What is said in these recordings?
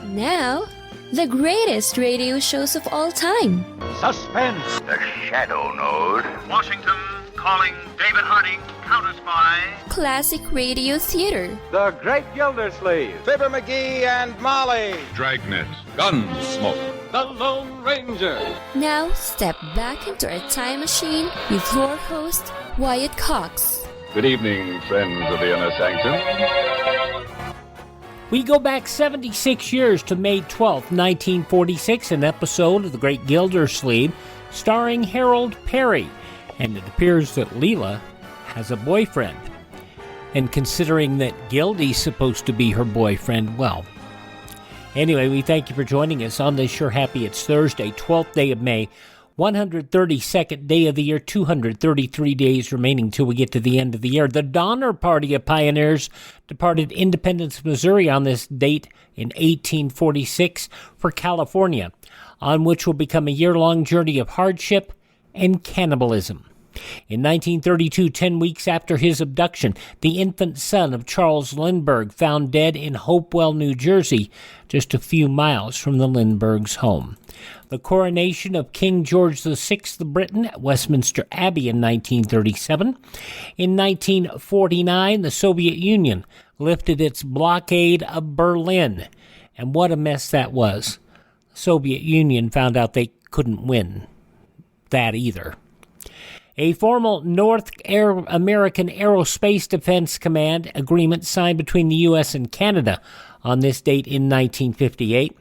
Now, the greatest radio shows of all time. Suspense. The Shadow Node. Washington calling David Harding, Counter-Spy. Classic radio theater. The Great Gildersleeve. Fibber McGee and Molly. Dragnet. Gunsmoke. The Lone Ranger. Now, step back into a time machine with your host, Wyatt Cox. Good evening, friends of the Inner Sanctum. We go back 76 years to May 12th, 1946, an episode of The Great Gildersleeve starring Harold Peary. And it appears that Leila has a boyfriend. And considering that Gildy's supposed to be her boyfriend, well. Anyway, we thank you for joining us on this Sure Happy It's Thursday, 12th day of May, 132nd day of the year, 233 days remaining till we get to the end of the year. The Donner Party of Pioneers departed Independence, Missouri on this date in 1846 for California, on which will become a year-long journey of hardship and cannibalism. In 1932, 10 weeks after his abduction, the infant son of Charles Lindbergh found dead in Hopewell, New Jersey, just a few miles from the Lindberghs' home. The coronation of King George VI of Britain at Westminster Abbey in 1937. In 1949, the Soviet Union lifted its blockade of Berlin. And what a mess that was. The Soviet Union found out they couldn't win that either. A formal North American Aerospace Defense Command agreement signed between the U.S. and Canada on this date in 1958.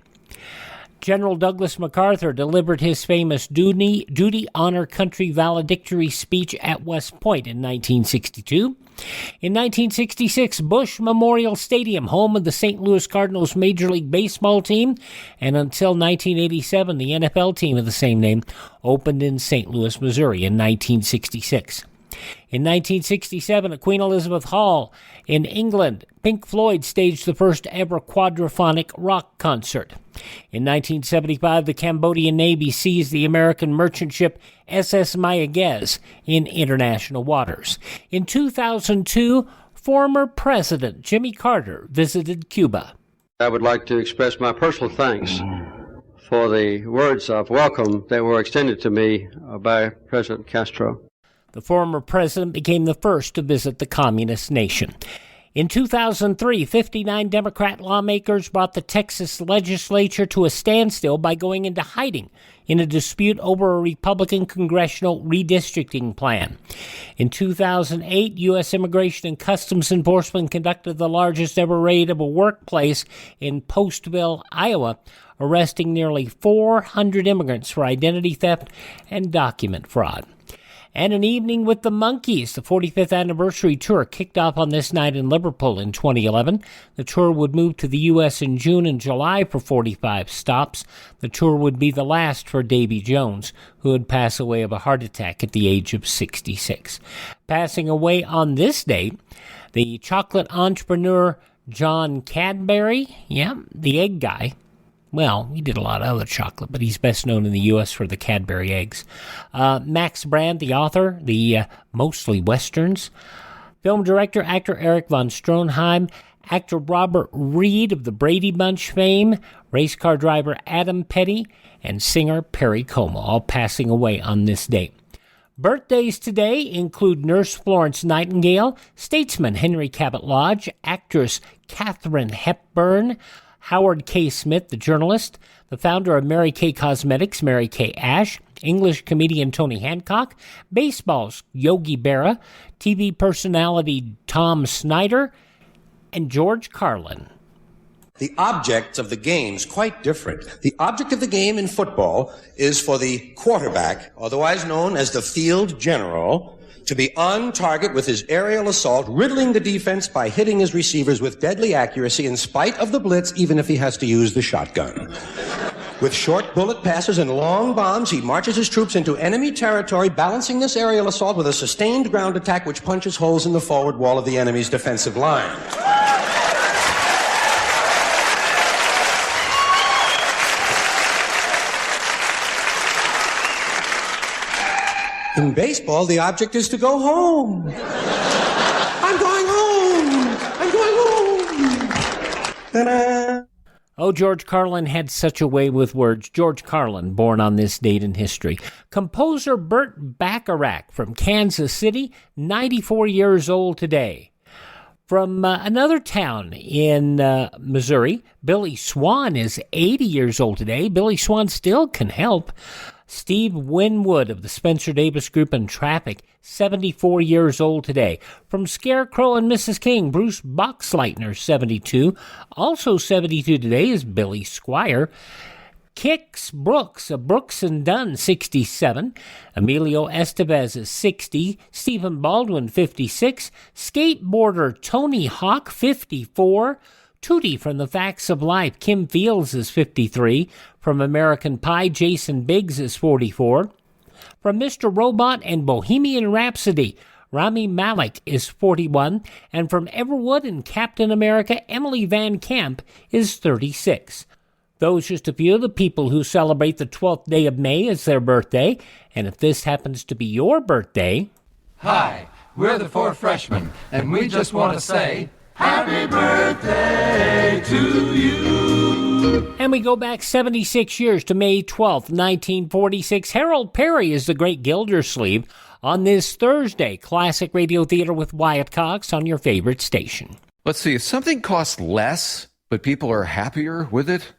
General Douglas MacArthur delivered his famous Duty, Honor, Country, Valedictory speech at West Point in 1962. In 1966, Bush Memorial Stadium, home of the St. Louis Cardinals Major League Baseball team, and until 1987, the NFL team of the same name, opened in St. Louis, Missouri in 1966. In 1967, at Queen Elizabeth Hall in England, Pink Floyd staged the first ever quadraphonic rock concert. In 1975, the Cambodian Navy seized the American merchant ship SS Mayaguez in international waters. In 2002, former President Jimmy Carter visited Cuba. I would like to express my personal thanks for the words of welcome that were extended to me by President Castro. The former president became the first to visit the communist nation. In 2003, 59 Democrat lawmakers brought the Texas legislature to a standstill by going into hiding in a dispute over a Republican congressional redistricting plan. In 2008, U.S. Immigration and Customs Enforcement conducted the largest ever raid of a workplace in Postville, Iowa, arresting nearly 400 immigrants for identity theft and document fraud. And an evening with the Monkees. The 45th anniversary tour kicked off on this night in Liverpool in 2011. The tour would move to the U.S. in June and July for 45 stops. The tour would be the last for Davy Jones, who had passed away of a heart attack at the age of 66. Passing away on this date, the chocolate entrepreneur John Cadbury, the egg guy. Well, he did a lot of other chocolate, but he's best known in the U.S. for the Cadbury eggs. Max Brand, the author, the mostly Westerns. Film director, actor Eric von Stroheim. Actor Robert Reed of the Brady Bunch fame. Race car driver Adam Petty. And singer Perry Como, all passing away on this date. Birthdays today include Nurse Florence Nightingale, statesman Henry Cabot Lodge, actress Katharine Hepburn, Howard K. Smith, the journalist, the founder of Mary Kay Cosmetics, Mary Kay Ash, English comedian Tony Hancock, baseball's Yogi Berra, TV personality Tom Snyder, and George Carlin. The objects of the game's quite different. The object of the game in football is for the quarterback, otherwise known as the field general, to be on target with his aerial assault, riddling the defense by hitting his receivers with deadly accuracy in spite of the blitz, even if he has to use the shotgun. With short bullet passes and long bombs, he marches his troops into enemy territory, balancing this aerial assault with a sustained ground attack which punches holes in the forward wall of the enemy's defensive line. In baseball, the object is to go home. I'm going home. I'm going home. Ta-da. Oh, George Carlin had such a way with words. George Carlin, born on this date in history. Composer Burt Bacharach from Kansas City, 94 years old today. From another town in Missouri, Billy Swan is 80 years old today. Billy Swan still can help. Steve Winwood of the Spencer Davis Group and Traffic, 74 years old today. From Scarecrow and Mrs. King, Bruce Boxleitner, 72. Also 72 today is Billy Squire. Kix Brooks of Brooks and Dunn, 67. Emilio Estevez is 60. Stephen Baldwin, 56. Skateboarder Tony Hawk, 54. Tootie from The Facts of Life, Kim Fields is 53. From American Pie, Jason Biggs is 44. From Mr. Robot and Bohemian Rhapsody, Rami Malek is 41. And from Everwood and Captain America, Emily Van Camp is 36. Those just a few of the people who celebrate the 12th day of May as their birthday. And if this happens to be your birthday... Hi, we're the Four Freshmen, and we just want to say... Happy birthday to you! And we go back 76 years to May 12th, 1946. Harold Peary is the Great Gildersleeve on this Thursday. Classic Radio Theater with Wyatt Cox on your favorite station. Let's see, if something costs less, but people are happier with it,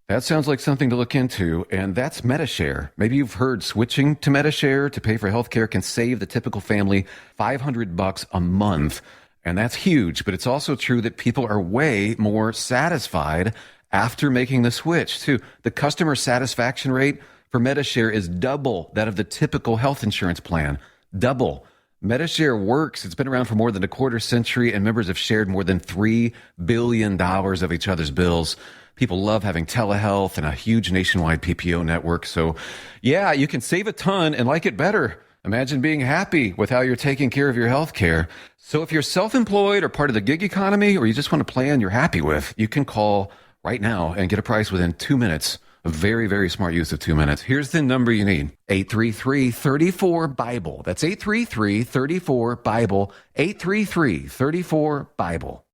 that sounds like something to look into, and that's MediShare. Maybe you've heard switching to MediShare to pay for healthcare can save the typical family $500 a month. And that's huge, but it's also true that people are way more satisfied after making the switch, too. The customer satisfaction rate for MediShare is double that of the typical health insurance plan. Double. MediShare works. It's been around for more than a quarter century, and members have shared more than $3 billion of each other's bills. People love having telehealth and a huge nationwide PPO network. So, yeah, you can save a ton and like it better. Imagine being happy with how you're taking care of your health care. So if you're self-employed or part of the gig economy, or you just want a plan you're happy with, you can call right now and get a price within 2 minutes. A very, very smart use of 2 minutes. Here's the number you need. 833-34-BIBLE. That's 833-34-BIBLE. 833-34-BIBLE.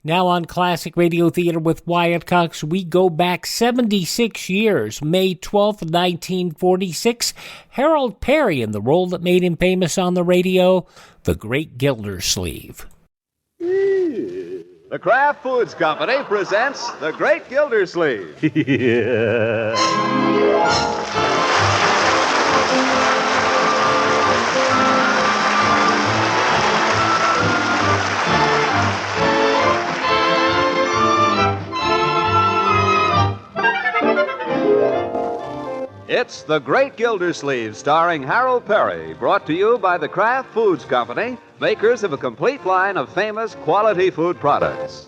Now on Classic Radio Theater with Wyatt Cox, we go back 76 years, May 12th, 1946. Harold Peary in the role that made him famous on the radio, the Great Gildersleeve. The Kraft Foods Company presents The Great Gildersleeve. It's The Great Gildersleeve, starring Harold Peary, brought to you by the Kraft Foods Company, makers of a complete line of famous quality food products.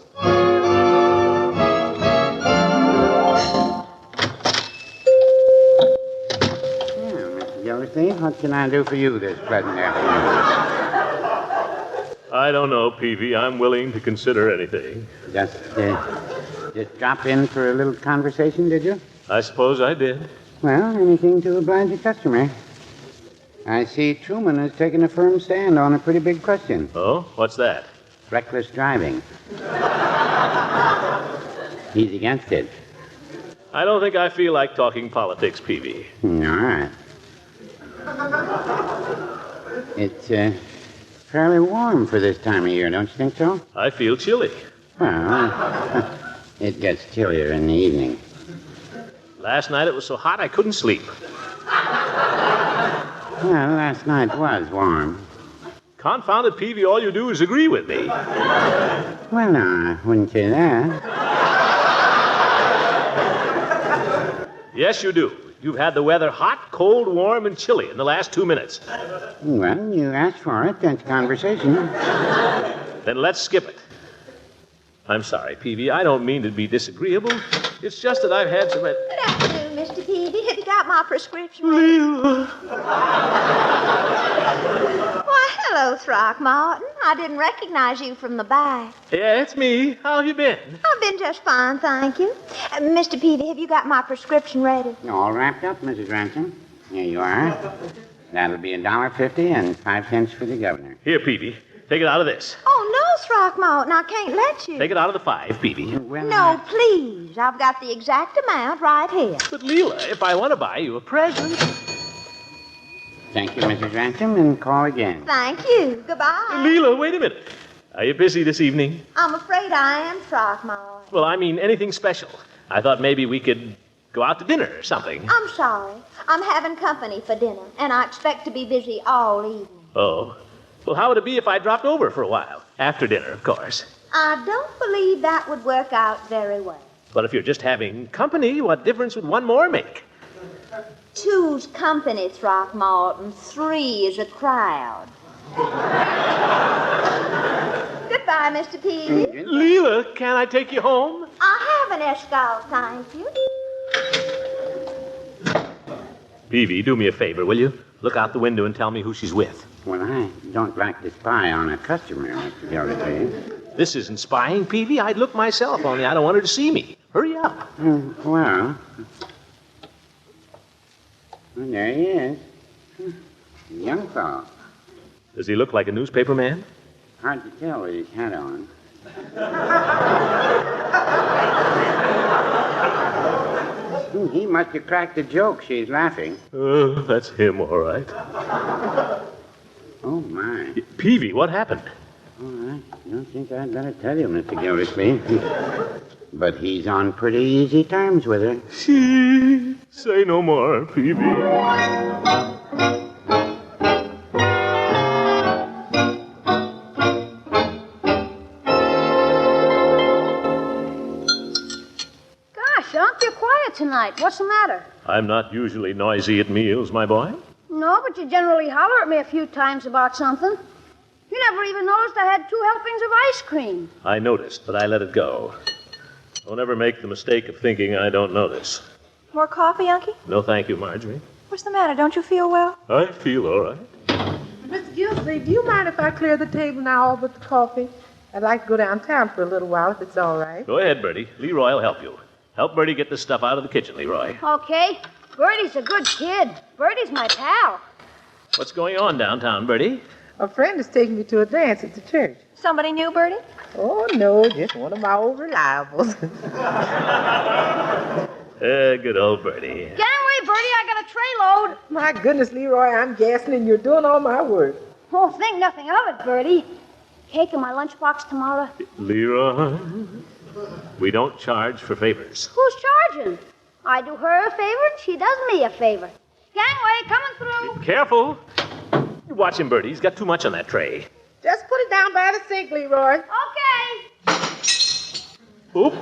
Mr. Gildersleeve, what can I do for you this pleasant afternoon? I don't know, Peavy. I'm willing to consider anything. Just drop in for a little conversation, did you? I suppose I did. Well, anything to oblige a customer. I see Truman has taken a firm stand on a pretty big question. Oh? What's that? Reckless driving. He's against it. I don't think I feel like talking politics, Peavy. All right. It's fairly warm for this time of year, don't you think so? I feel chilly. Well, it gets chillier in the evening. Last night it was so hot I couldn't sleep. Well, last night was warm. Confounded Peavy, all you do is agree with me. Well, no, I wouldn't say that. Yes, you do. You've had the weather hot, cold, warm, and chilly in the last 2 minutes. Well, you asked for it. That's conversation. Then let's skip it. I'm sorry, Peavy. I don't mean to be disagreeable. It's just that I've had some... Good afternoon, Mr. Peavy. Have you got my prescription? Leila. Why, hello, Throckmorton. I didn't recognize you from the back. Yeah, it's me. How have you been? I've been just fine, thank you. Mr. Peavy, have you got my prescription ready? All wrapped up, Mrs. Ransom. Here you are. That'll be $1.50 and 5 cents for the governor. Here, Peavy. Take it out of this. Oh, no, Throckmorton, I can't let you. Take it out of the 5, Peavy. No, please. I've got the exact amount right here. But, Leila, if I want to buy you a present... Thank you, Mrs. Ransom, and call again. Thank you. Goodbye. Leila, wait a minute. Are you busy this evening? I'm afraid I am, Throckmorton. Well, I mean anything special. I thought maybe we could go out to dinner or something. I'm sorry. I'm having company for dinner, and I expect to be busy all evening. Oh. Well, how would it be if I dropped over for a while? After dinner, of course. I don't believe that would work out very well. But if you're just having company, what difference would one more make? 2's company, Throckmorton. 3 is a crowd. Goodbye, Mr. Peavy. Leila, can I take you home? I have an escort, thank you. Peavy, do me a favor, will you? Look out the window and tell me who she's with. Well, I don't like to spy on a customer, Mr. Gildersleeve. This isn't spying, Peavy. I'd look myself, only I don't want her to see me. Hurry up. Well, there he is. Young fellow. Does he look like a newspaper man? Hard to tell with his hat on. He must have cracked a joke. She's laughing. Oh, that's him, all right. Oh, my. Peavy, what happened? Oh, I don't think I'd better tell you, Mr. Gildersleeve. But he's on pretty easy terms with her. Say no more, Peavy. Tonight. What's the matter? I'm not usually noisy at meals, my boy. No, but you generally holler at me a few times about something. You never even noticed I had 2 helpings of ice cream. I noticed, but I let it go. Don't ever make the mistake of thinking I don't notice. More coffee, Unky? No, thank you, Marjorie. What's the matter? Don't you feel well? I feel all right. Mr. Gildersleeve, do you mind if I clear the table now all but the coffee? I'd like to go downtown for a little while, if it's all right. Go ahead, Bertie. Leroy will help you. Help Bertie get this stuff out of the kitchen, Leroy. Okay. Bertie's a good kid. Bertie's my pal. What's going on downtown, Bertie? A friend is taking me to a dance at the church. Somebody new, Bertie? Oh, no, just one of my old reliables. Good old Bertie. Get away, Bertie. I got a tray load. My goodness, Leroy, I'm gassing and you're doing all my work. Oh, think nothing of it, Bertie. Cake in my lunchbox tomorrow. Leroy, we don't charge for favors. Who's charging? I do her a favor and she does me a favor. Gangway, coming through. Careful. Watch him, Bertie. He's got too much on that tray. Just put it down by the sink, Leroy. Okay. Oop.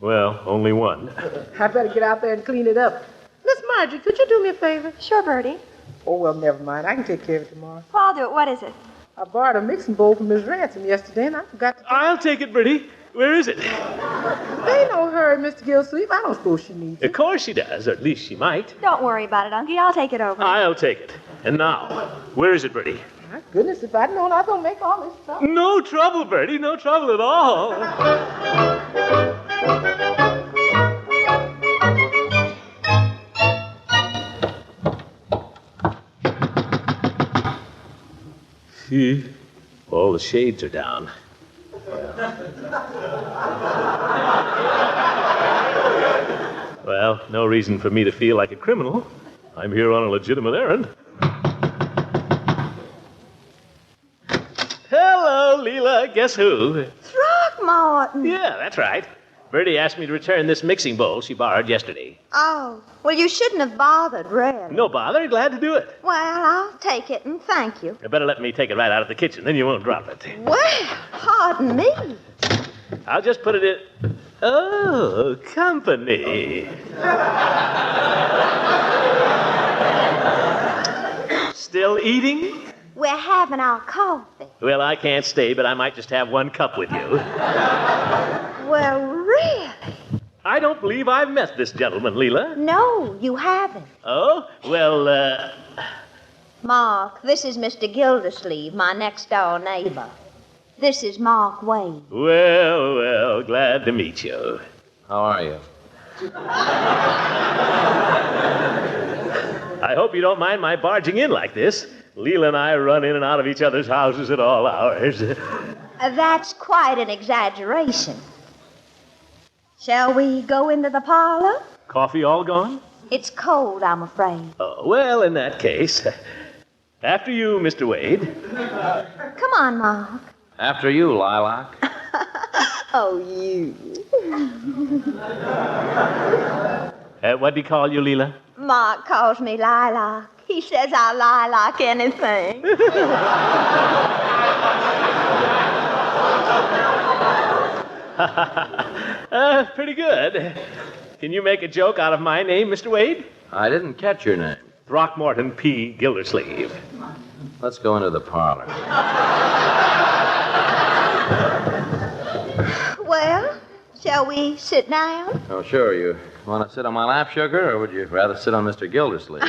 Well, only one. I better get out there and clean it up. Miss Marjorie, could you do me a favor? Sure, Bertie. Oh, well, never mind. I can take care of it tomorrow. Well, I'll do it. What is it? I borrowed a mixing bowl from Miss Ransom yesterday, and I forgot to... I'll take it, Bertie. Where is it? Ain't no hurry, Mr. Gildersleeve. I don't suppose she needs it. Of course she does, or at least she might. Don't worry about it, Unky. I'll take it over. I'll take it. And now, where is it, Bertie? My goodness, if I'd known I was going to make all this stuff. No trouble, Bertie. No trouble at all. See? All the shades are down. Well, no reason for me to feel like a criminal. I'm here on a legitimate errand. Hello, Leila. Guess who? Throckmorton. Yeah, that's right. Bertie asked me to return this mixing bowl she borrowed yesterday. Oh, well, you shouldn't have bothered, really. No bother. Glad to do it. Well, I'll take it and thank you. You better let me take it right out of the kitchen, then you won't drop it. Well, pardon me. I'll just put it in... Oh, company. Still eating? We're having our coffee. Well, I can't stay, but I might just have one cup with you. Well, really? I don't believe I've met this gentleman, Leila. No, you haven't. Oh? Well, Mark, this is Mr. Gildersleeve, my next-door neighbor. This is Mark Wade. Well, glad to meet you. How are you? I hope you don't mind my barging in like this. Leila and I run in and out of each other's houses at all hours. That's quite an exaggeration. Shall we go into the parlor? Coffee all gone? It's cold, I'm afraid. Oh, well, in that case, after you, Mr. Wade. Come on, Mark. After you, Lilac. Oh, you. What'd he call you, Leila? Mark calls me Lilac. He says I lie like anything. Pretty good. Can you make a joke out of my name, Mr. Wade? I didn't catch your name. Throckmorton P. Gildersleeve. Let's go into the parlor. Well, shall we sit down? Oh, sure. You want to sit on my lap, Sugar, or would you rather sit on Mr. Gildersleeve?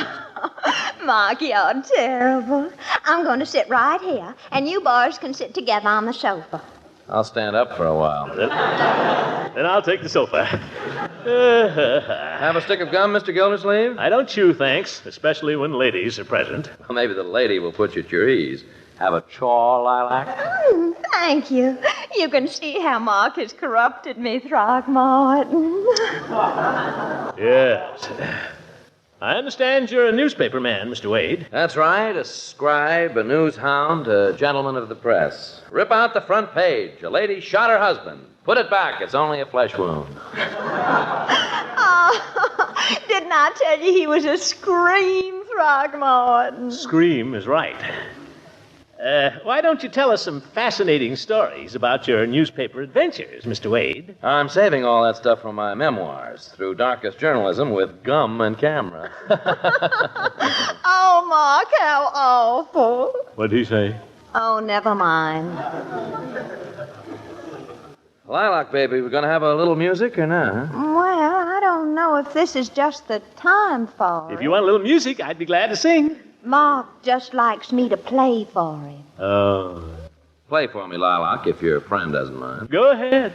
Mark, you're terrible. I'm going to sit right here, and you boys can sit together on the sofa. I'll stand up for a while. Then I'll take the sofa. Have a stick of gum, Mr. Gildersleeve? I don't chew, thanks, especially when ladies are present. Well, maybe the lady will put you at your ease. Have a chaw, Lilac? Thank you. You can see how Mark has corrupted me, Throckmorton. Yes. I understand you're a newspaper man, Mr. Wade. That's right. A scribe, a news hound, a gentleman of the press. Rip out the front page. A lady shot her husband. Put it back. It's only a flesh wound. Oh, didn't I tell you he was a scream, Throckmorton? Scream is right. Why don't you tell us some fascinating stories about your newspaper adventures, Mr. Wade? I'm saving all that stuff from my memoirs through darkest journalism with gum and camera. Oh, Mark, how awful. What'd he say? Oh, never mind. Lilac, baby, we're going to have a little music or not, huh? Well, I don't know if this is just the time for If you want a little music, I'd be glad to sing. Mark just likes me to play for him. Oh. Play for me, Lilac, if your friend doesn't mind. Go ahead.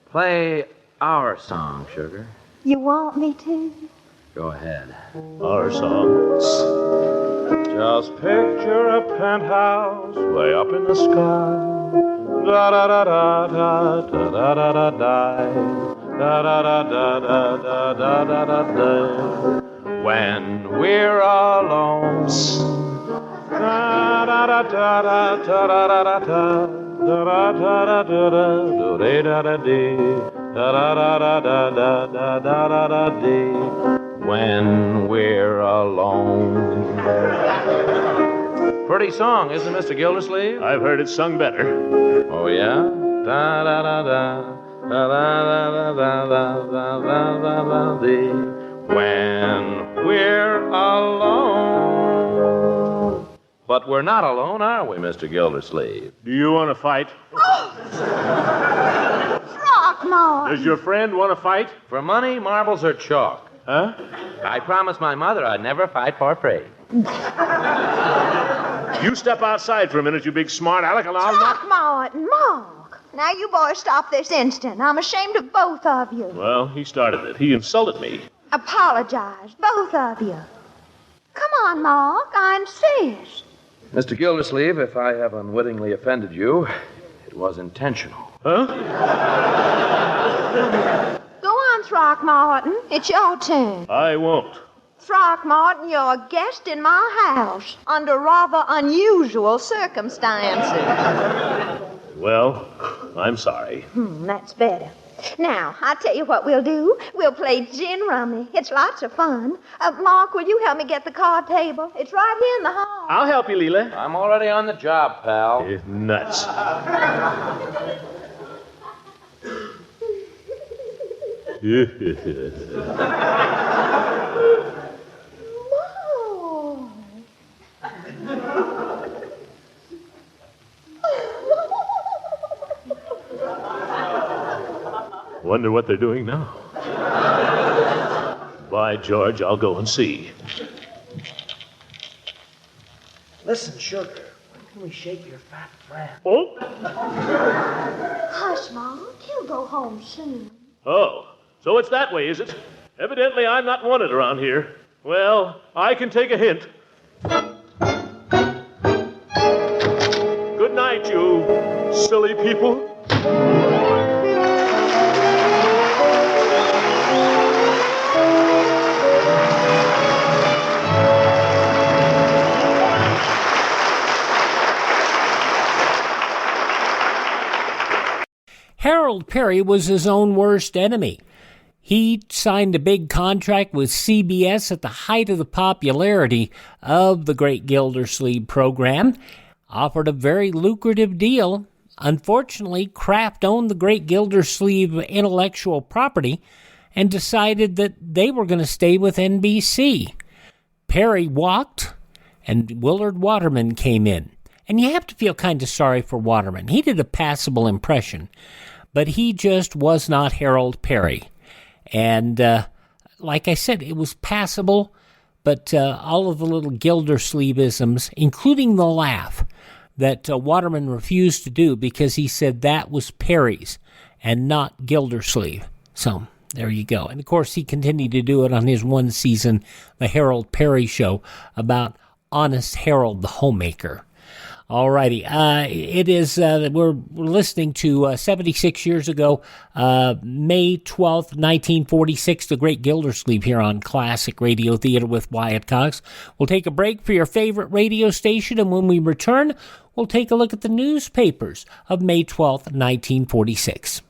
Play our song, Sugar. You want me to? Go ahead. Our song. Just picture a penthouse way up in the sky. Da da da da da da da da da da da da da da da da da da da. When we're alone. Da da da da da da da da da da da da da da da da dee da da da da da da da da da da dee. When we're alone. Pretty song, isn't it, Mr. Gildersleeve? I've heard it sung better. Oh, yeah? Da da da da da da da da da da da da dee. When we're alone. But we're not alone, are we, Mr. Gildersleeve? Do you want to fight? Throckmorton! Does your friend want to fight? For money, marbles, or chalk? Huh? I promised my mother I'd never fight for free. You step outside for a minute, you big smart aleck, and I'll knock... Throckmorton, Mark! Now you boys stop this instant. I'm ashamed of both of you. Well, he started it. He insulted me. Apologize, both of you. Come on, Mark, I insist. Mr. Gildersleeve, if I have unwittingly offended you, it was intentional. Huh? Go on, Throckmorton. It's your turn. I won't. Throckmorton, you're a guest in my house under rather unusual circumstances. Well, I'm sorry. That's better. Now, I'll tell you what we'll do. We'll play gin rummy. It's lots of fun. Mark, will you help me get the card table? It's right here in the hall. I'll help you, Leila. I'm already on the job, pal. Nuts. Wonder what they're doing now. By George, I'll go and see. Listen, Sugar, when can we shake your fat friend? Oh? Hush, Mark. He'll go home soon. Oh, so it's that way, is it? Evidently, I'm not wanted around here. Well, I can take a hint. Good night, you silly people. Harold Peary was his own worst enemy. He signed a big contract with CBS at the height of the popularity of the Great Gildersleeve program, offered a very lucrative deal. Unfortunately, Kraft owned the Great Gildersleeve intellectual property and decided that they were going to stay with NBC. Peary walked, and Willard Waterman came in. And you have to feel kind of sorry for Waterman. He did a passable impression, but he just was not Harold Peary. And like I said, it was passable, but all of the little Gildersleevisms, including the laugh that Waterman refused to do because he said that was Peary's and not Gildersleeve. So there you go. And of course, he continued to do it on his one season, The Harold Peary Show, about Honest Harold the Homemaker. Alrighty, it is, we're listening to 76 years ago, May 12th, 1946, The Great Gildersleeve here on Classic Radio Theater with Wyatt Cox. We'll take a break for your favorite radio station, and when we return, we'll take a look at the newspapers of May 12th, 1946.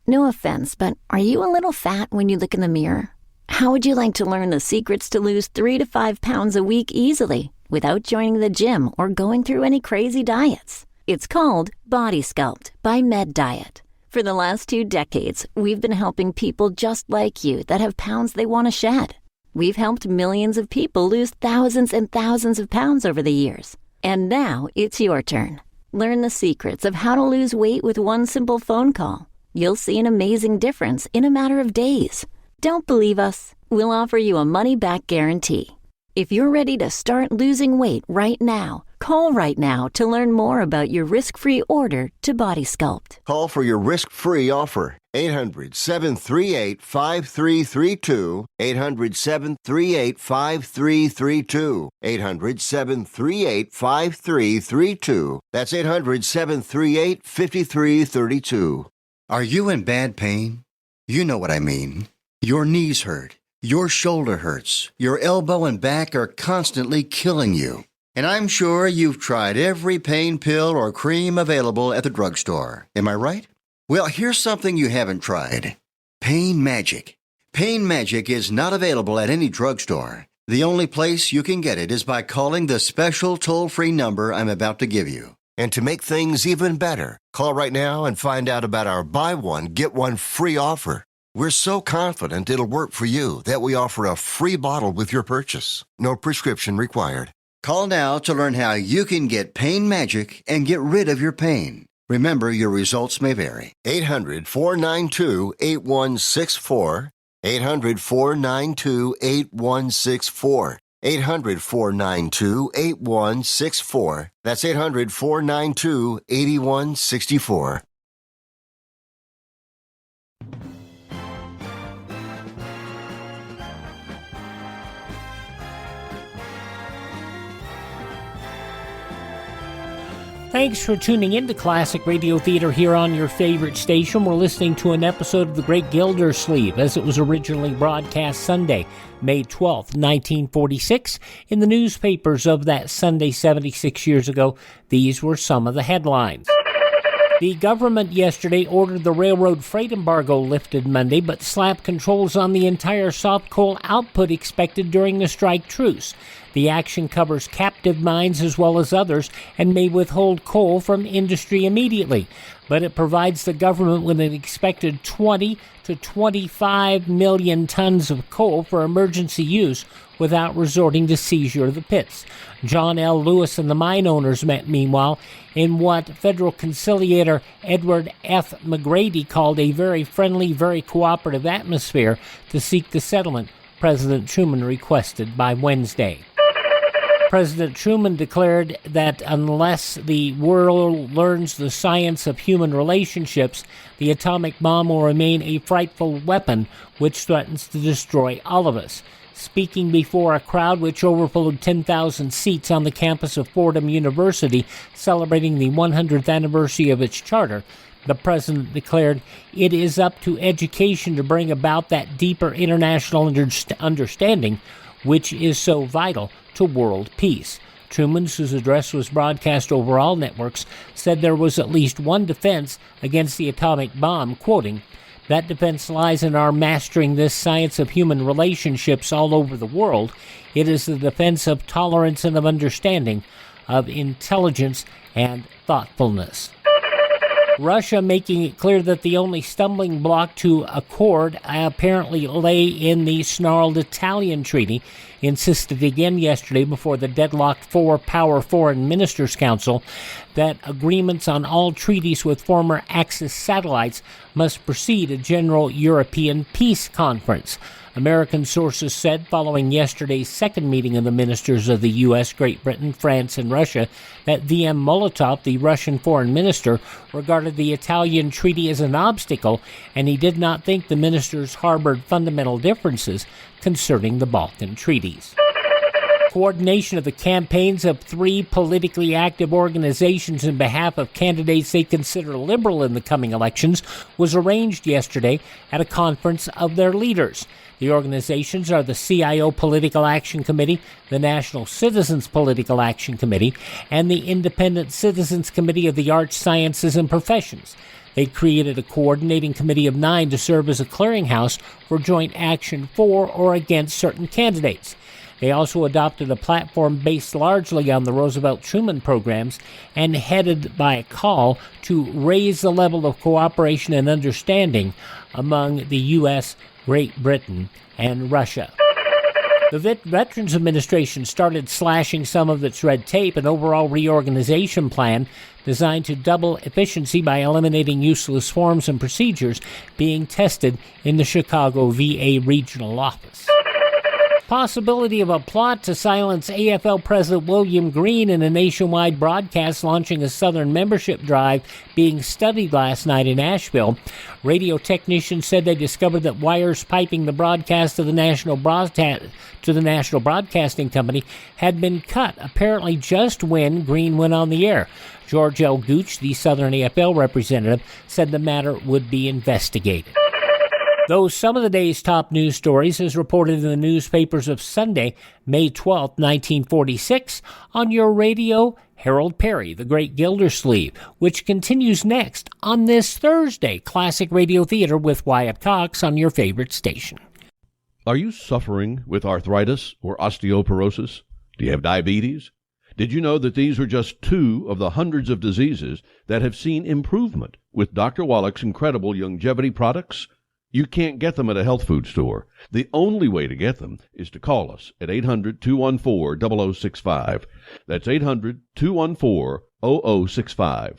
No offense, but are you a little fat when you look in the mirror? How would you like to learn the secrets to lose 3 to 5 pounds a week easily, without joining the gym or going through any crazy diets? It's called Body Sculpt by Med Diet. For the last 2 decades, we've been helping people just like you that have pounds they want to shed. We've helped millions of people lose thousands and thousands of pounds over the years. And now it's your turn. Learn the secrets of how to lose weight with one simple phone call. You'll see an amazing difference in a matter of days. Don't believe us? We'll offer you a money-back guarantee. If you're ready to start losing weight right now, call right now to learn more about your risk-free order to Body Sculpt. Call for your risk-free offer. 800-738-5332. 800-738-5332. 800-738-5332. That's 800-738-5332. Are you in bad pain? You know what I mean. Your knees hurt. Your shoulder hurts. Your elbow and back are constantly killing you. And I'm sure you've tried every pain pill or cream available at the drugstore. Am I right? Well, here's something you haven't tried. Pain Magic. Pain Magic is not available at any drugstore. The only place you can get it is by calling the special toll-free number I'm about to give you. And to make things even better, call right now and find out about our buy one, get one free offer. We're so confident it'll work for you that we offer a free bottle with your purchase. No prescription required. Call now to learn how you can get Pain Magic and get rid of your pain. Remember, your results may vary. 800-492-8164. 800-492-8164. 800-492-8164. That's 800-492-8164. Thanks for tuning in to Classic Radio Theater here on your favorite station. We're listening to an episode of The Great Gildersleeve as it was originally broadcast Sunday, May 12th, 1946. In the newspapers of that Sunday 76 years ago, these were some of the headlines. The government yesterday ordered the railroad freight embargo lifted Monday, but slapped controls on the entire soft coal output expected during the strike truce. The action covers captive mines as well as others and may withhold coal from industry immediately, but it provides the government with an expected 20 to 25 million tons of coal for emergency use without resorting to seizure of the pits. John L. Lewis and the mine owners met, meanwhile, in what federal conciliator Edward F. McGrady called a very friendly, very cooperative atmosphere to seek the settlement President Truman requested by Wednesday. President Truman declared that unless the world learns the science of human relationships, the atomic bomb will remain a frightful weapon which threatens to destroy all of us. Speaking before a crowd which overflowed 10,000 seats on the campus of Fordham University, celebrating the 100th anniversary of its charter, the president declared, "It is up to education to bring about that deeper international understanding which is so vital to world peace." Truman, whose address was broadcast over all networks, said there was at least one defense against the atomic bomb, quoting, "That defense lies in our mastering this science of human relationships all over the world. It is the defense of tolerance and of understanding, of intelligence and thoughtfulness." Russia making it clear that the only stumbling block to accord apparently lay in the snarled Italian treaty, insisted again yesterday before the deadlocked four-power Foreign Ministers' Council that agreements on all treaties with former Axis satellites must precede a general European peace conference. American sources said following yesterday's second meeting of the ministers of the U.S., Great Britain, France, and Russia that V.M. Molotov, the Russian foreign minister, regarded the Italian treaty as an obstacle, and he did not think the ministers harbored fundamental differences concerning the Balkan treaties. Coordination of the campaigns of three politically active organizations in behalf of candidates they consider liberal in the coming elections was arranged yesterday at a conference of their leaders. The organizations are the CIO Political Action Committee, the National Citizens Political Action Committee, and the Independent Citizens Committee of the Arts, Sciences, and Professions. They created a coordinating committee of 9 to serve as a clearinghouse for joint action for or against certain candidates. They also adopted a platform based largely on the Roosevelt-Truman programs and headed by a call to raise the level of cooperation and understanding among the U.S., Great Britain, and Russia. The Veterans Administration started slashing some of its red tape, an overall reorganization plan designed to double efficiency by eliminating useless forms and procedures being tested in the Chicago VA regional office. Possibility of a plot to silence AFL President William Green in a nationwide broadcast launching a Southern membership drive being studied last night in Asheville. Radio technicians said they discovered that wires piping the broadcast to the National Broadcasting Company had been cut, apparently just when Green went on the air. George L. Gooch, the Southern AFL representative, said the matter would be investigated. Though some of the day's top news stories is reported in the newspapers of Sunday, May 12, 1946, on your radio, Harold Peary, The Great Gildersleeve, which continues next on this Thursday, Classic Radio Theater with Wyatt Cox on your favorite station. Are you suffering with arthritis or osteoporosis? Do you have diabetes? Did you know that these are just 2 of the hundreds of diseases that have seen improvement with Dr. Wallach's incredible longevity products? You can't get them at a health food store. The only way to get them is to call us at 800-214-0065. That's 800-214-0065.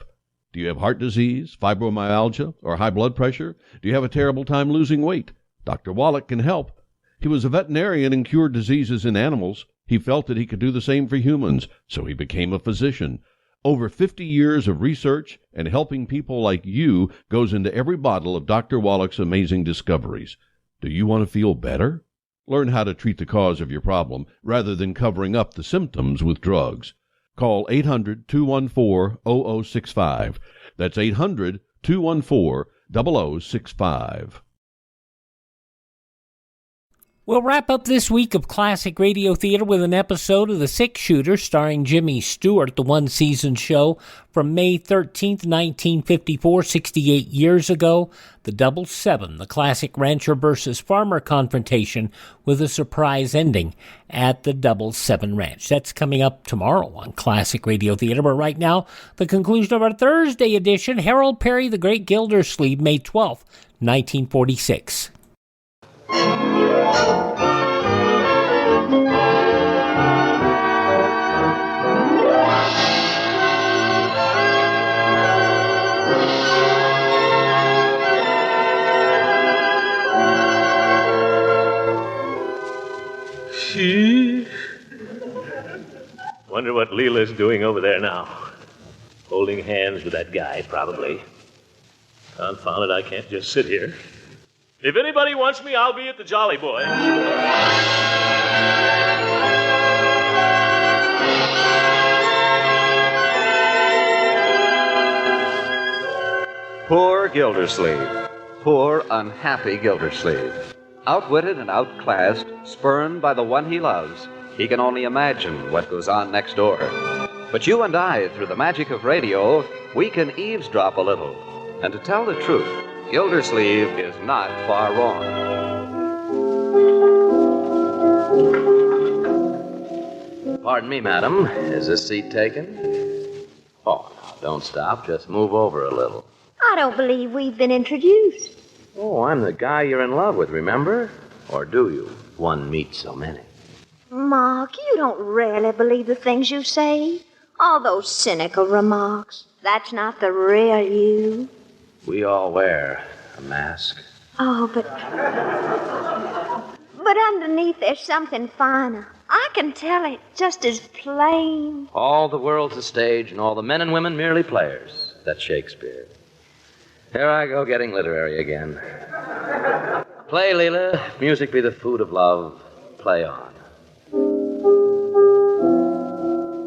Do you have heart disease, fibromyalgia, or high blood pressure? Do you have a terrible time losing weight? Dr. Wallach can help. He was a veterinarian and cured diseases in animals. He felt that he could do the same for humans, so he became a physician. Over 50 years of research and helping people like you goes into every bottle of Dr. Wallach's amazing discoveries. Do you want to feel better? Learn how to treat the cause of your problem rather than covering up the symptoms with drugs. Call 800-214-0065. That's 800-214-0065. We'll wrap up this week of Classic Radio Theater with an episode of The Six Shooter starring Jimmy Stewart, the one-season show from May 13th, 1954, 68 years ago. The Double Seven, the classic rancher versus farmer confrontation with a surprise ending at the Double Seven Ranch. That's coming up tomorrow on Classic Radio Theater. But right now, the conclusion of our Thursday edition, Harold Peary, The Great Gildersleeve, May 12th, 1946. Wonder what Leila's doing over there now. Holding hands with that guy, probably. Confound it, I can't just sit here. If anybody wants me, I'll be at the Jolly Boys. Gildersleeve. Poor, unhappy Gildersleeve. Outwitted and outclassed, spurned by the one he loves, he can only imagine what goes on next door. But you and I, through the magic of radio, we can eavesdrop a little. And to tell the truth, Gildersleeve is not far wrong. Pardon me, madam. Is this seat taken? Oh, now, don't stop. Just move over a little. I don't believe we've been introduced. Oh, I'm the guy you're in love with, remember? Or do you? One meets so many. Mark, you don't really believe the things you say. All those cynical remarks. That's not the real you. We all wear a mask. Oh, but underneath there's something finer. I can tell it just as plain. All the world's a stage, and all the men and women merely players. That's Shakespeare. Here I go getting literary again. Play, Leila. If music be the food of love, play on.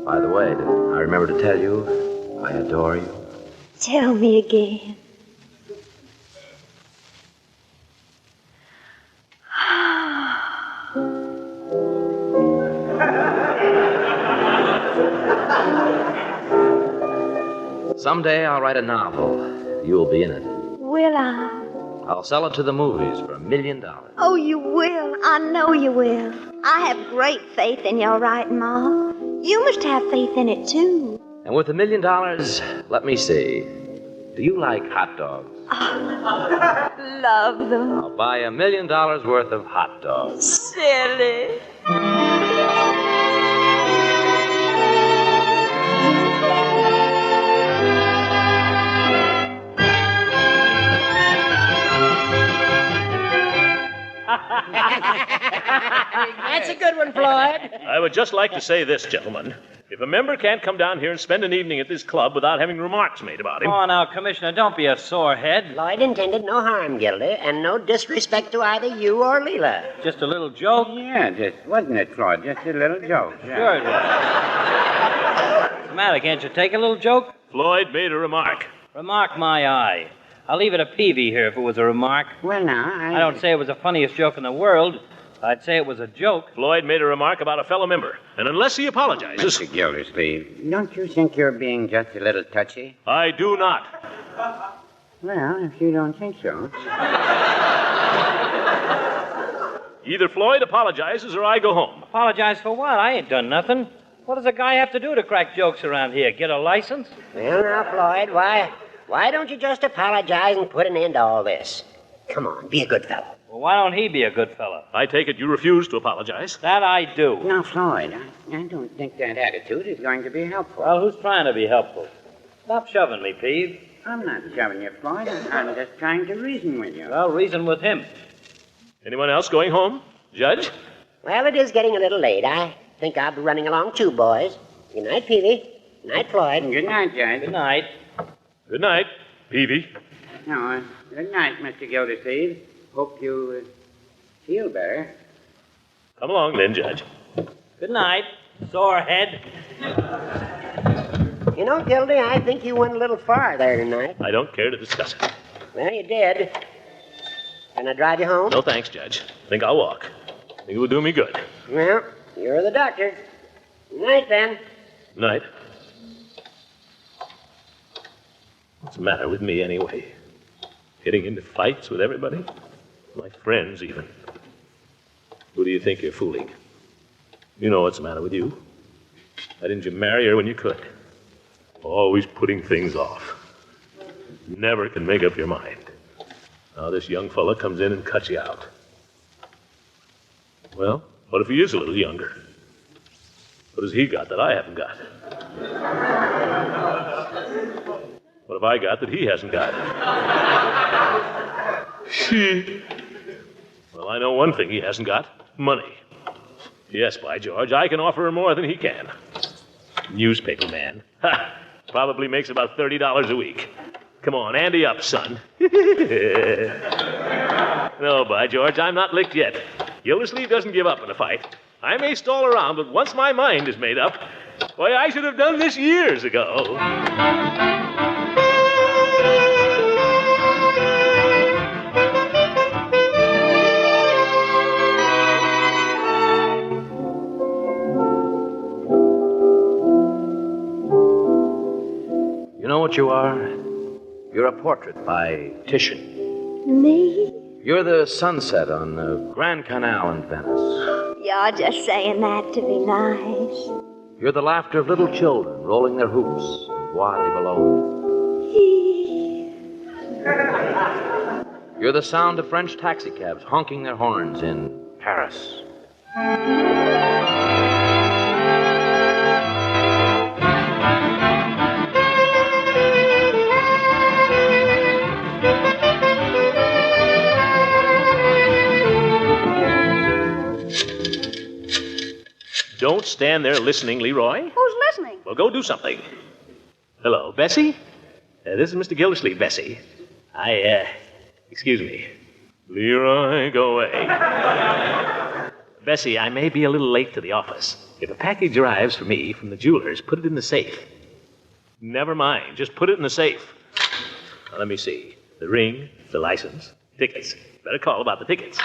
By the way, did I remember to tell you I adore you? Tell me again. Someday I'll write a novel. You'll be in it. Will I? I'll sell it to the movies for $1 million. Oh, you will. I know you will. I have great faith in your writing, Mark. You must have faith in it, too. And with $1 million, let me see. Do you like hot dogs? Love them. I'll buy $1 million worth of hot dogs. Silly. That's a good one, Floyd. I would just like to say this, gentlemen. If a member can't come down here and spend an evening at this club without having remarks made about him... Oh, now, Commissioner, don't be a sore head. Lloyd intended no harm, Gildy, and no disrespect to either you or Leila. Just a little joke? Yeah, wasn't it, Floyd? Just a little joke. Yeah. Sure it was. What's the matter? Can't you take a little joke? Floyd made a remark. Remark my eye. I'll leave it to Peavy here if it was a remark. Well, now, I don't say it was the funniest joke in the world. I'd say it was a joke. Floyd made a remark about a fellow member, and unless he apologizes... Mr. Gildersleeve, don't you think you're being just a little touchy? I do not. Well, if you don't think so. Either Floyd apologizes or I go home. Apologize for what? I ain't done nothing. What does a guy have to do to crack jokes around here? Get a license? Well, now, Floyd, why don't you just apologize and put an end to all this? Come on, be a good fellow. Well, why don't he be a good fellow? I take it you refuse to apologize. That I do. Now, Floyd, I don't think that attitude is going to be helpful. Well, who's trying to be helpful? Stop shoving me, Peeve. I'm not shoving you, Floyd. I'm just trying to reason with you. Well, reason with him. Anyone else going home? Judge? Well, it is getting a little late. I think I'll be running along too, boys. Good night, Peavy. Good night, Floyd. Good night, Judge. Good night. Good night, Peavy. No, good night, Mr. Gildersleeve. Hope you feel better. Come along then, Judge. Good night, sore head. You know, Gildy, I think you went a little far there tonight. I don't care to discuss it. Well, you did. Can I drive you home? No thanks, Judge. Think I'll walk. Think it will do me good. Well, you're the doctor. Good night, then. Good night. What's the matter with me, anyway? Getting into fights with everybody? My friends, even. Who do you think you're fooling? You know what's the matter with you. Why didn't you marry her when you could? Always putting things off. Never can make up your mind. Now this young fella comes in and cuts you out. Well, what if he is a little younger? What has he got that I haven't got? What have I got that he hasn't got? Well, I know one thing he hasn't got. Money. Yes, by George, I can offer her more than he can. Newspaper man. Ha! Probably makes about $30 a week. Come on, ante up, son. No, by George, I'm not licked yet. Gildersleeve doesn't give up in a fight. I may stall around, but once my mind is made up, why, I should have done this years ago. what you are? You're a portrait by Titian. Me? You're the sunset on the Grand Canal in Venice. You're just saying that to be nice. You're the laughter of little children rolling their hoops in Bois de Boulogne. You're the sound of French taxicabs honking their horns in Paris. Don't stand there listening, Leroy. Who's listening? Well, go do something. Hello, Bessie? This is Mr. Gildersleeve, Bessie. Excuse me. Leroy, go away. Bessie, I may be a little late to the office. If a package arrives for me from the jeweler's, put it in the safe. Never mind, just put it in the safe. Now, let me see. The ring, the license, tickets. Better call about the tickets.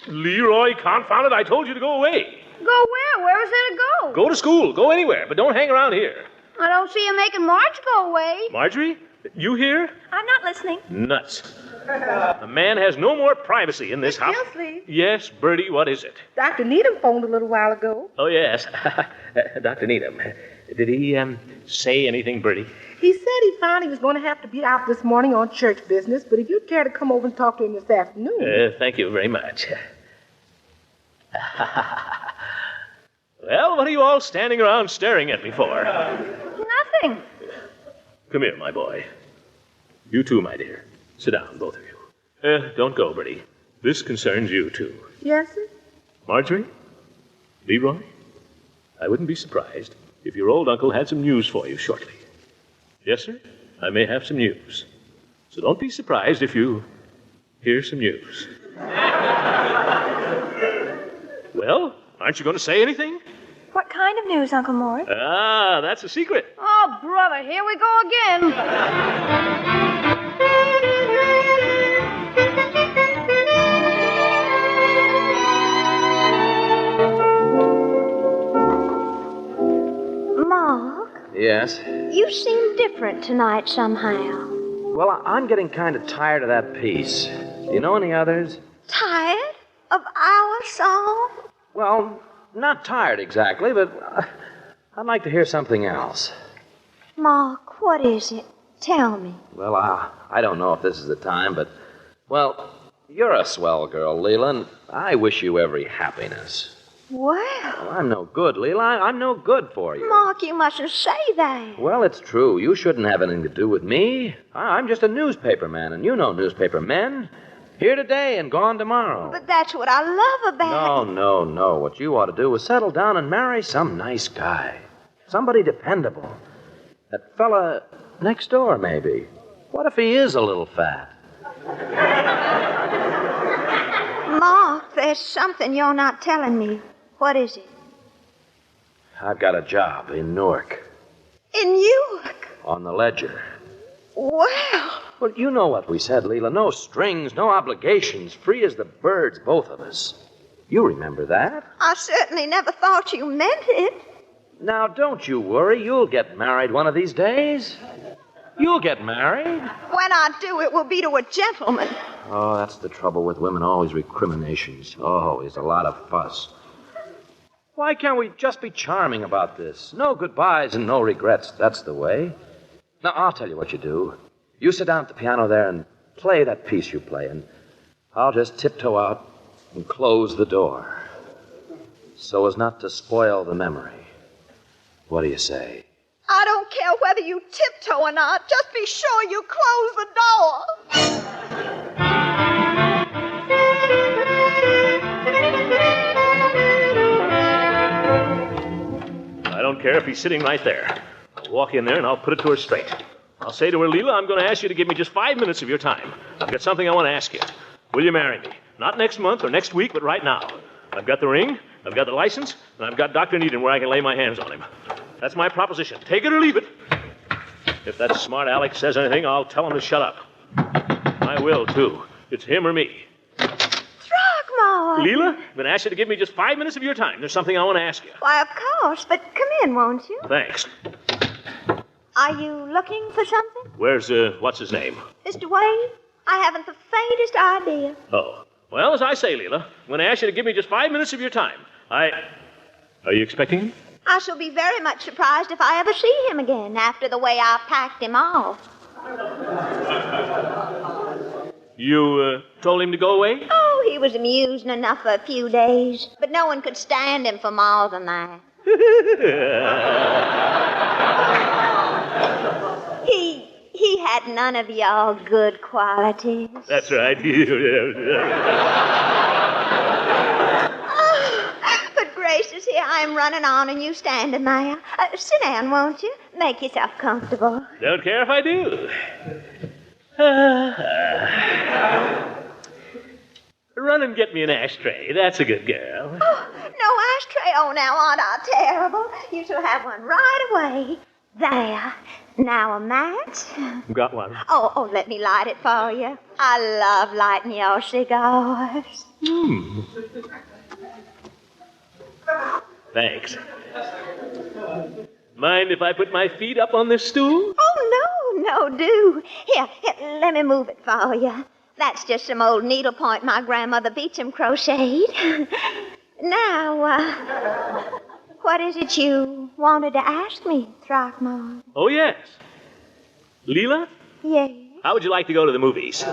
Leroy, confound it, I told you to go away. Go where? Where is there to go? Go to school, go anywhere, but don't hang around here. I don't see you making Marge go away. Marjorie, you here? I'm not listening. Nuts. A man has no more privacy in this house. Gildersleeve. Yes, Bertie, what is it? Dr. Needham phoned a little while ago. Oh, yes. Dr. Needham. Did he say anything, Bertie? He said he found he was going to have to be out this morning on church business, but if you'd care to come over and talk to him this afternoon. Thank you very much. Well, what are you all standing around staring at me for? Nothing. Come here, my boy. You too, my dear. Sit down, both of you. Don't go, Bertie. This concerns you, too. Yes, sir? Marjorie? Leroy? I wouldn't be surprised if your old uncle had some news for you shortly. Yes, sir? I may have some news. So don't be surprised if you hear some news. Well, aren't you going to say anything? What kind of news, Uncle Mort? Ah, that's a secret. Oh, brother, here we go again. Mark, Yes? you seem different tonight somehow. Well, I'm getting kind of tired of that piece. Do you know any others? Tired of our song? Well, not tired exactly, but I'd like to hear something else. Mark, what is it? Tell me. Well, I don't know if this is the time, but, well, you're a swell girl, Leila, and I wish you every happiness. Well, I'm no good, Leila. I'm no good for you. Mark, you mustn't say that. Well, it's true. You shouldn't have anything to do with me. I'm just a newspaper man, and you know newspaper men. Here today and gone tomorrow. But that's what I love about it. No. What you ought to do is settle down and marry some nice guy. Somebody dependable. That fella next door, maybe. What if he is a little fat? Mark, there's something you're not telling me. What is it? I've got a job in Newark. In Newark? On the ledger. Well. Well, you know what we said, Leila. No strings, no obligations. Free as the birds, both of us. You remember that? I certainly never thought you meant it. Now, don't you worry. You'll get married one of these days. You'll get married. When I do, it will be to a gentleman. Oh, that's the trouble with women. Always recriminations. Always a lot of fuss. Why can't we just be charming about this? No goodbyes and no regrets. That's the way. Now, I'll tell you what you do. You sit down at the piano there and play that piece you play, and I'll just tiptoe out and close the door so as not to spoil the memory. What do you say? I don't care whether you tiptoe or not. Just be sure you close the door. I don't care if he's sitting right there. I'll walk in there and I'll put it to her straight. I'll say to her, Leila, I'm going to ask you to give me just 5 minutes of your time. I've got something I want to ask you. Will you marry me? Not next month or next week, but right now. I've got the ring, I've got the license, and I've got Dr. Needham where I can lay my hands on him. That's my proposition. Take it or leave it. If that smart Aleck says anything, I'll tell him to shut up. I will, too. It's him or me. Throckmorton! Leila, I'm going to ask you to give me just 5 minutes of your time. There's something I want to ask you. Why, of course, but come in, won't you? Thanks. Are you looking for something? Where's, what's his name? Mr. Wade? I haven't the faintest idea. Oh. Well, as I say, Leila, I'm going to ask you to give me just 5 minutes of your time. Are you expecting him? I shall be very much surprised if I ever see him again after the way I packed him off. You, told him to go away? Oh, he was amusing enough for a few days, but no one could stand him for more than that. He had none of your good qualities. That's right. But gracious, here I am running on and you standing there. Sit down, won't you? Make yourself comfortable. Don't care if I do. Run and get me an ashtray. That's a good girl. Oh, no ashtray. Oh, now aren't I terrible? You shall have one right away. There. Now a match. Got one. Oh, let me light it for you. I love lighting your cigars. Thanks. Mind if I put my feet up on this stool? Oh, no, do. Here, let me move it for you. That's just some old needlepoint my grandmother Beecham crocheted. Now, what is it you wanted to ask me, Throckmorton? Oh, yes. Leila? Yes. How would you like to go to the movies? I'd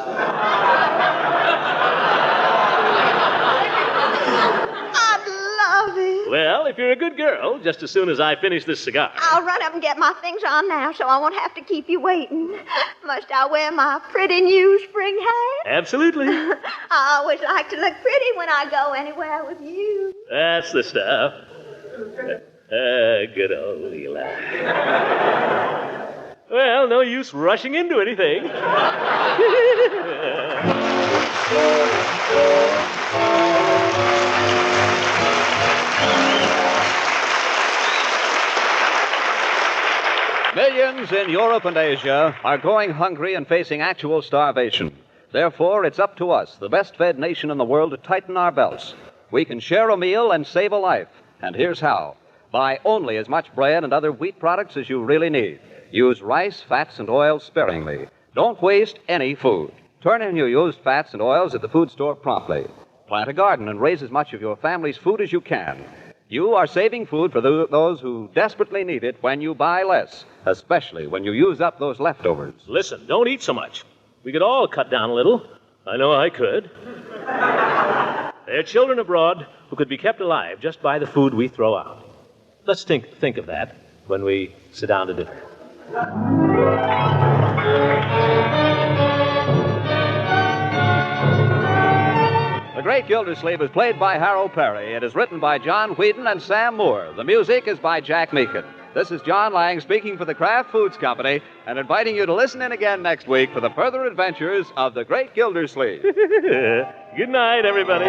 love it. Well, if you're a good girl, just as soon as I finish this cigar. I'll run up and get my things on now so I won't have to keep you waiting. Must I wear my pretty new spring hat? Absolutely. I always like to look pretty when I go anywhere with you. That's the stuff. Good old Leila. Well, no use rushing into anything. Millions in Europe and Asia are going hungry and facing actual starvation. Therefore, it's up to us, the best-fed nation in the world, to tighten our belts. We can share a meal and save a life. And here's how. Buy only as much bread and other wheat products as you really need. Use rice, fats, and oils sparingly. Don't waste any food. Turn in your used fats and oils at the food store promptly. Plant a garden and raise as much of your family's food as you can. You are saving food for those who desperately need it when you buy less, especially when you use up those leftovers. Listen, don't eat so much. We could all cut down a little. I know I could. There are children abroad who could be kept alive just by the food we throw out. Let's think of that when we sit down to dinner. The Great Gildersleeve is played by Harold Peary. It is written by John Whedon and Sam Moore. The music is by Jack Meakin. This is John Lang speaking for the Kraft Foods Company and inviting you to listen in again next week for the further adventures of the Great Gildersleeve. Good night, everybody.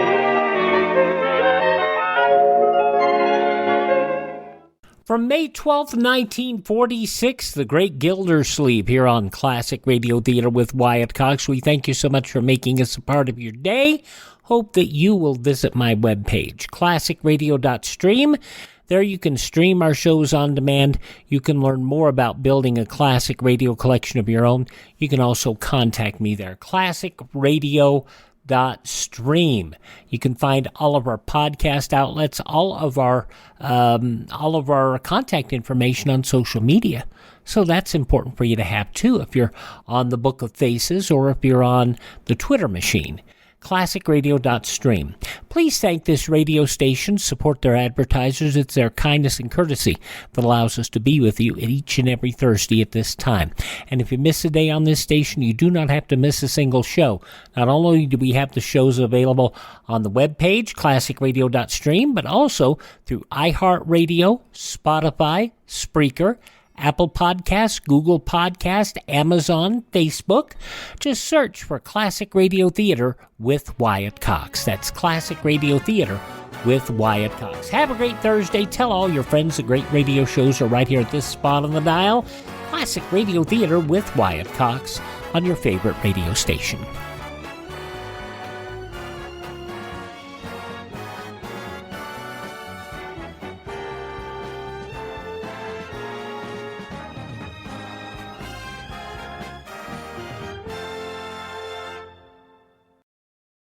From May 12th, 1946, The Great Gildersleeve here on Classic Radio Theater with Wyatt Cox. We thank you so much for making us a part of your day. Hope that you will visit my webpage, classicradio.stream. There you can stream our shows on demand. You can learn more about building a classic radio collection of your own. You can also contact me there, classicradio.stream. You can find all of our podcast outlets, all of our contact information on social media. So that's important for you to have too if you're on the Book of Faces or if you're on the Twitter machine. classicradio.stream. Please thank this radio station, support their advertisers. It's their kindness and courtesy that allows us to be with you each and every Thursday at this time. And if you miss a day on this station, you do not have to miss a single show. Not only do we have the shows available on the webpage, classicradio.stream, but also through iHeartRadio, Spotify, Spreaker, Apple Podcasts, Google Podcast, Amazon, Facebook. Just search for Classic Radio Theater with Wyatt Cox. That's Classic Radio Theater with Wyatt Cox. Have a great Thursday. Tell all your friends the great radio shows are right here at this spot on the dial. Classic Radio Theater with Wyatt Cox on your favorite radio station.